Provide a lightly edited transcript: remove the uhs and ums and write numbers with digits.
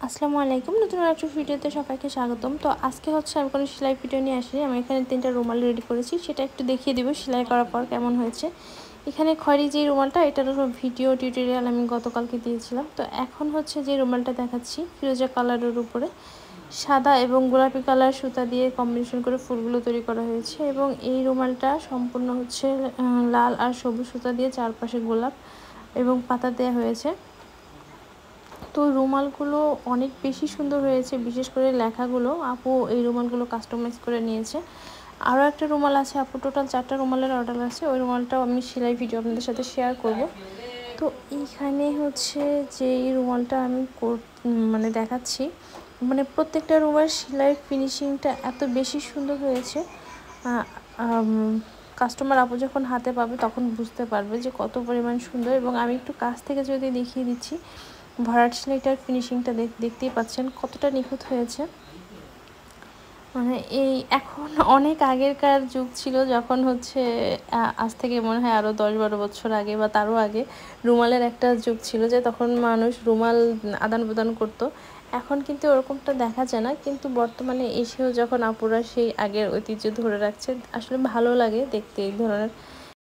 আসসালামু আলাইকুম, নতুন একটা ভিডিওতে সবাইকে স্বাগতম। তো আজকে হচ্ছে আমি কোনো সেলাই ভিডিও নিয়ে আসিনি। আমি এখানে 3টা রুমাল রেডি করেছি, সেটা একটু দেখিয়ে দিব সেলাই করার পর কেমন হয়েছে। এখানে খয়েরি যে রুমালটা, এটার ভিডিও টিউটোরিয়াল আমি গতকালকে দিয়েছিলাম। তো এখন হচ্ছে যে রুমালটা দেখাচ্ছি, ফিরোজা কালারের উপরে সাদা এবং গোলাপি কালার সুতা দিয়ে কম্বিনেশন করে ফুলগুলো তৈরি করা হয়েছে। এবং এই রুমালটা সম্পূর্ণ হচ্ছে লাল আর সবুজ সুতা দিয়ে চারপাশে গোলাপ এবং পাতা দেওয়া হয়েছে। তো রুমালগুলো অনেক বেশি সুন্দর হয়েছে, বিশেষ করে লেখাগুলো আপু এই রুমালগুলো কাস্টমাইজ করে নিয়েছে। আরও একটা রুমাল আছে আপু, টোটাল 4টা রুমালের অর্ডার আছে। ওই রুমালটাও আমি সেলাই ভিডিও আপনাদের সাথে শেয়ার করব। তো এইখানে হচ্ছে যে এই রুমালটা আমি মানে দেখাচ্ছি, মানে প্রত্যেকটা রুমাল সেলাইয়ের ফিনিশিংটা এত বেশি সুন্দর হয়েছে। কাস্টমার আপু যখন হাতে পাবে তখন বুঝতে পারবে যে কত পরিমাণ সুন্দর। এবং আমি একটু কাছ থেকে যদি দেখিয়ে দিচ্ছি, ভরাট সেলাইটার ফিনিশিংটা দেখতেই পাচ্ছেন কতটা নিখুঁত হয়েছে। মানে এই এখন অনেক আগেরকার যুগ ছিল, যখন হচ্ছে আজ থেকে মনে হয় আরও 10-12 বছর আগে বা তারও আগে রুমালের একটা যুগ ছিল, যে তখন মানুষ রুমাল আদান প্রদান করতো। এখন কিন্তু ওরকমটা দেখা যায় না, কিন্তু বর্তমানে এসেও যখন আপুরা সেই আগের ঐতিহ্য ধরে রাখছে, আসলে ভালো লাগে দেখতে এই ধরনের